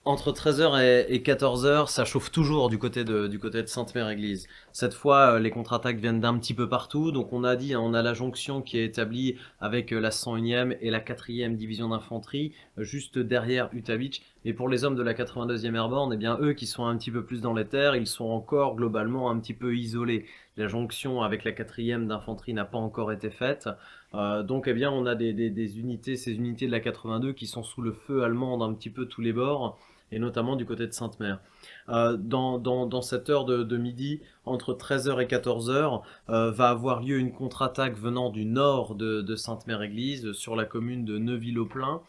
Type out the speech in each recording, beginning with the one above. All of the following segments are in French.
Entre 13 heures et 14 heures, ça chauffe toujours du côté de Sainte-Mère-Église. Cette fois, les contre-attaques viennent d'un petit peu partout. Donc on a dit, hein, on a la jonction qui est établie avec la 101e et la 4e division d'infanterie, juste derrière Utavitch. Et pour les hommes de la 82e Airborne, eh bien eux qui sont un petit peu plus dans les terres, ils sont encore globalement un petit peu isolés. La jonction avec la 4e d'infanterie n'a pas encore été faite. Donc eh bien on a des unités, ces unités de la 82 qui sont sous le feu allemand d'un petit peu tous les bords et notamment du côté de Sainte-Mère. Dans cette heure de midi, entre 13 heures et 14 heures, va avoir lieu une contre-attaque venant du nord de Sainte-Mère-Église sur la commune de Neuville-au-Plain.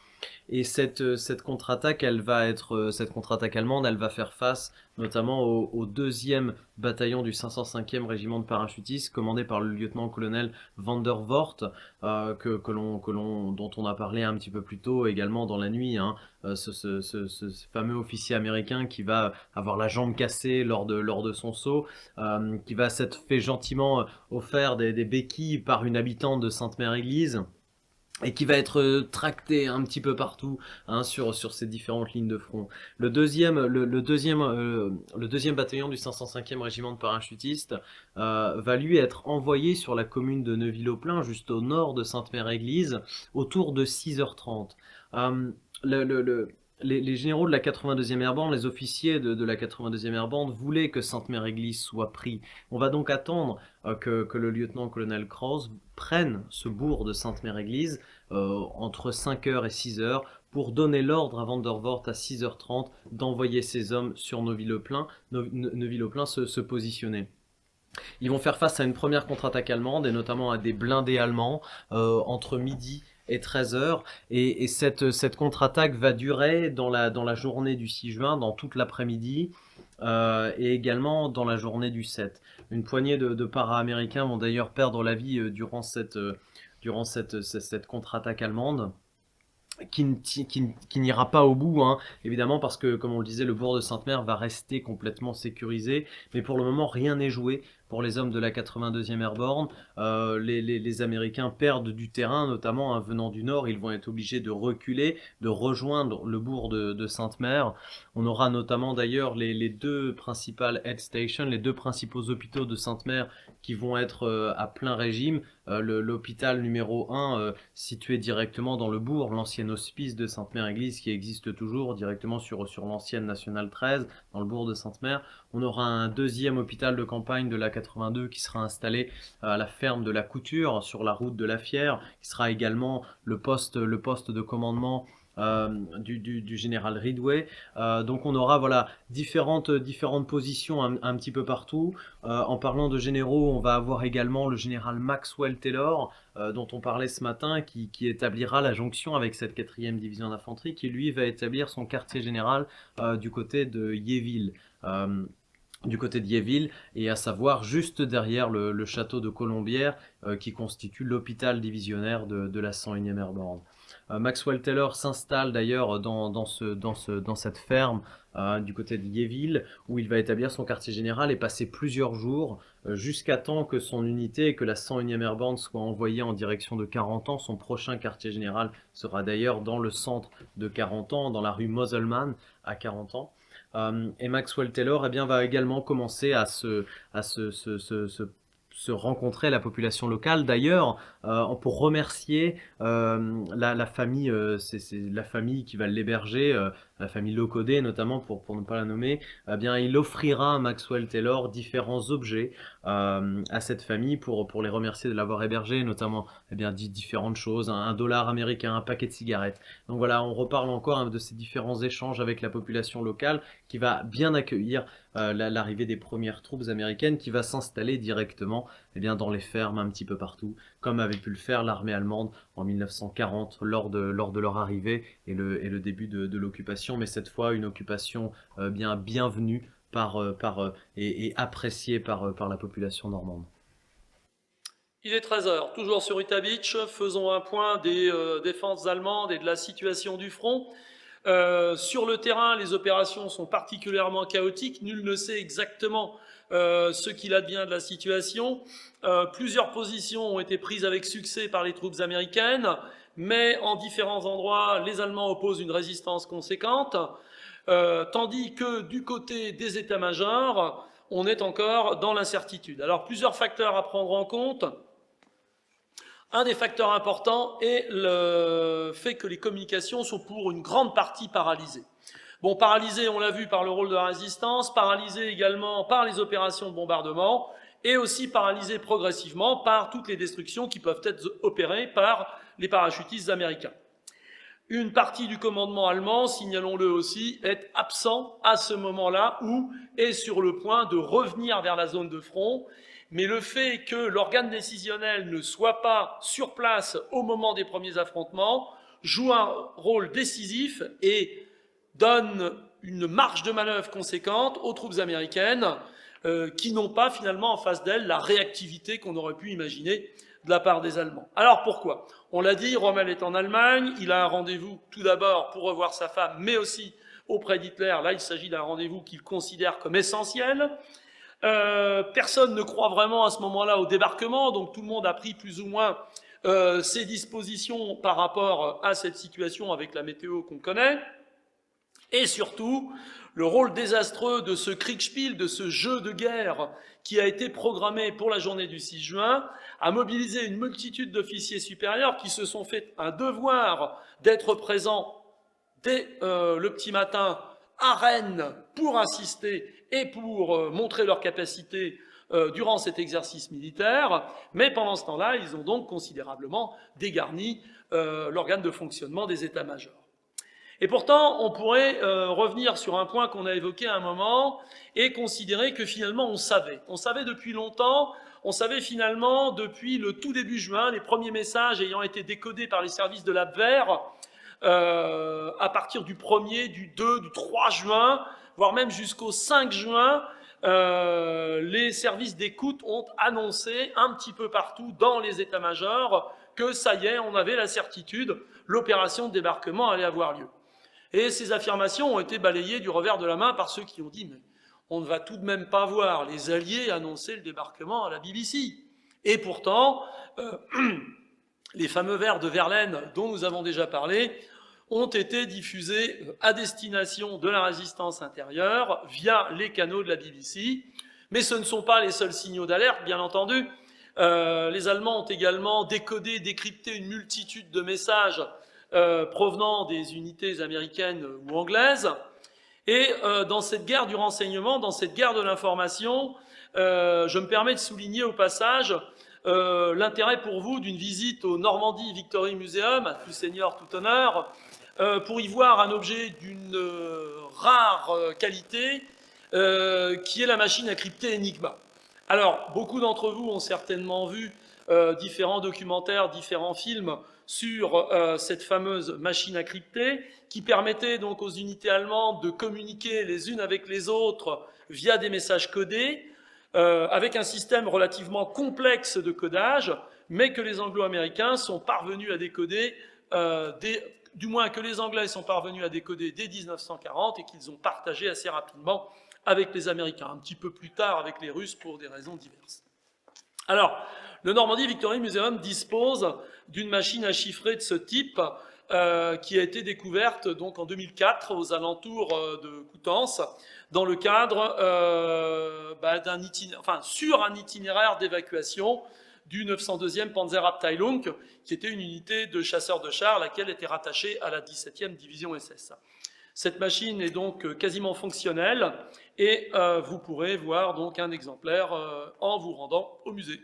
Et cette contre-attaque, cette contre-attaque allemande, elle va faire face notamment au 2e bataillon du 505e régiment de parachutistes, commandé par le lieutenant-colonel Van der Voort, dont on a parlé un petit peu plus tôt également dans la nuit, hein, ce fameux officier américain qui va avoir la jambe cassée lors de son saut, qui va s'être fait gentiment offert des béquilles par une habitante de Sainte-Mère-Église et qui va être tracté un petit peu partout, hein, sur ces différentes lignes de front. Le deuxième bataillon du 505e régiment de parachutistes va lui être envoyé sur la commune de Neuville-au-Plain, juste au nord de Sainte-Mère-Église, autour de 6h30. Euh, le, le, le, les généraux de la 82e Airborne, les officiers de la 82e Airborne voulaient que Sainte-Mère-Église soit pris. On va donc attendre que le lieutenant-colonel Krause prenne ce bourg de Sainte-Mère-Église entre 5 heures et 6 heures pour donner l'ordre à Van der Voort à 6h30 d'envoyer ses hommes sur Neuville-au-Plain, se positionner. Ils vont faire face à une première contre-attaque allemande et notamment à des blindés allemands entre midi et 13 heures. Et cette contre-attaque va durer dans la journée du 6 juin, dans toute l'après-midi, et également dans la journée du 7. Une poignée de para-américains vont d'ailleurs perdre la vie durant cette contre-attaque allemande qui n'ira pas au bout, hein, évidemment, parce que, comme on le disait, le bourg de Sainte-Mère va rester complètement sécurisé, mais pour le moment, rien n'est joué pour les hommes de la 82e Airborne. Les Américains perdent du terrain, notamment, hein, venant du nord, ils vont être obligés de reculer, de rejoindre le bourg de Sainte-Mère. On aura notamment d'ailleurs les deux principales head stations, les deux principaux hôpitaux de Sainte-Mère qui vont être à plein régime. L'hôpital numéro 1 situé directement dans le bourg, l'ancien hospice de Sainte-Mère-Église qui existe toujours directement sur l'ancienne Nationale 13 dans le bourg de Sainte-Mère. On aura un deuxième hôpital de campagne de la 82 qui sera installé à la ferme de la Couture sur la route de la Fière, qui sera également le poste de commandement du général Ridway. Donc on aura voilà différentes positions un petit peu partout. En parlant de généraux, on va avoir également le général Maxwell Taylor, dont on parlait ce matin, qui établira la jonction avec cette 4e division d'infanterie, qui lui va établir son quartier général du côté de Yéville. Et à savoir juste derrière le château de Colombières, qui constitue l'hôpital divisionnaire de la 101e Airborne. Maxwell Taylor s'installe d'ailleurs dans cette ferme du côté de Yéville, où il va établir son quartier général et passer plusieurs jours jusqu'à temps que son unité et que la 101e Airborne soit envoyée en direction de Carentan. Son prochain quartier général sera d'ailleurs dans le centre de Carentan, dans la rue Moselman à Carentan. Et Maxwell Taylor eh bien, va également commencer à se rencontrer la population locale. D'ailleurs, pour remercier la famille, c'est la famille qui va l'héberger, la famille Locodé notamment pour ne pas la nommer, eh bien il offrira à Maxwell Taylor différents objets à cette famille pour les remercier de l'avoir hébergé, notamment eh bien différentes choses, un dollar américain, un paquet de cigarettes. Donc voilà, on reparle encore hein, de ces différents échanges avec la population locale qui va bien accueillir l'arrivée des premières troupes américaines qui va s'installer directement eh bien, dans les fermes un petit peu partout, comme avait pu le faire l'armée allemande en 1940 lors de leur arrivée et le début de l'occupation, mais cette fois une occupation bien bienvenue et appréciée par la population normande. Il est 13 heures, toujours sur Utah Beach, faisons un point des défenses allemandes et de la situation du front. Sur le terrain, les opérations sont particulièrement chaotiques, nul ne sait exactement ce qu'il advient de la situation. Plusieurs positions ont été prises avec succès par les troupes américaines, mais en différents endroits, les Allemands opposent une résistance conséquente. tandis que du côté des états-majors, on est encore dans l'incertitude. Alors plusieurs facteurs à prendre en compte. Un des facteurs importants est le fait que les communications sont pour une grande partie paralysées. Bon, paralysées, on l'a vu, par le rôle de la résistance, paralysées également par les opérations de bombardement, et aussi paralysées progressivement par toutes les destructions qui peuvent être opérées par les parachutistes américains. Une partie du commandement allemand, signalons-le aussi, est absent à ce moment-là ou est sur le point de revenir vers la zone de front. Mais le fait que l'organe décisionnel ne soit pas sur place au moment des premiers affrontements joue un rôle décisif et donne une marge de manœuvre conséquente aux troupes américaines qui n'ont pas finalement en face d'elles la réactivité qu'on aurait pu imaginer de la part des Allemands. Alors pourquoi? On l'a dit, Rommel est en Allemagne, il a un rendez-vous tout d'abord pour revoir sa femme, mais aussi auprès d'Hitler. Là, il s'agit d'un rendez-vous qu'il considère comme essentiel. Personne ne croit vraiment à ce moment-là au débarquement, donc tout le monde a pris plus ou moins ses dispositions par rapport à cette situation avec la météo qu'on connaît. Et surtout, le rôle désastreux de ce Kriegspiel, de ce jeu de guerre qui a été programmé pour la journée du 6 juin, a mobilisé une multitude d'officiers supérieurs qui se sont fait un devoir d'être présents dès le petit matin à Rennes pour assister et pour montrer leur capacité durant cet exercice militaire, mais pendant ce temps-là, ils ont donc considérablement dégarni l'organe de fonctionnement des états-majors. Et pourtant, on pourrait revenir sur un point qu'on a évoqué à un moment et considérer que finalement on savait. On savait depuis longtemps, on savait finalement depuis le tout début juin, les premiers messages ayant été décodés par les services de l'Abwehr, à partir du 1er, du 2, du 3 juin, voire même jusqu'au 5 juin, les services d'écoute ont annoncé un petit peu partout dans les états-majors que ça y est, on avait la certitude, l'opération de débarquement allait avoir lieu. Et ces affirmations ont été balayées du revers de la main par ceux qui ont dit « mais on ne va tout de même pas voir les Alliés annoncer le débarquement à la BBC ». Et pourtant, les fameux vers de Verlaine dont nous avons déjà parlé ont été diffusés à destination de la résistance intérieure via les canaux de la BBC. Mais ce ne sont pas les seuls signaux d'alerte, bien entendu. Les Allemands ont également décodé, décrypté une multitude de messages provenant des unités américaines ou anglaises. Et dans cette guerre du renseignement, dans cette guerre de l'information, je me permets de souligner au passage l'intérêt pour vous d'une visite au Normandy Victory Museum, à tout seigneur, tout honneur, pour y voir un objet d'une rare qualité, qui est la machine à crypter Enigma. Alors, beaucoup d'entre vous ont certainement vu différents documentaires, différents films sur cette fameuse machine à crypter, qui permettait donc aux unités allemandes de communiquer les unes avec les autres via des messages codés, avec un système relativement complexe de codage, mais que les Anglo-Américains sont parvenus à décoder, du moins que les Anglais sont parvenus à décoder dès 1940 et qu'ils ont partagé assez rapidement avec les Américains, un petit peu plus tard avec les Russes pour des raisons diverses. Alors, le Normandy Victory Museum dispose d'une machine à chiffrer de ce type qui a été découverte donc en 2004 aux alentours de Coutances dans le cadre sur un itinéraire d'évacuation du 902e Panzerabteilung, qui était une unité de chasseurs de chars, laquelle était rattachée à la 17e division SS. Cette machine est donc quasiment fonctionnelle et vous pourrez voir donc un exemplaire en vous rendant au musée.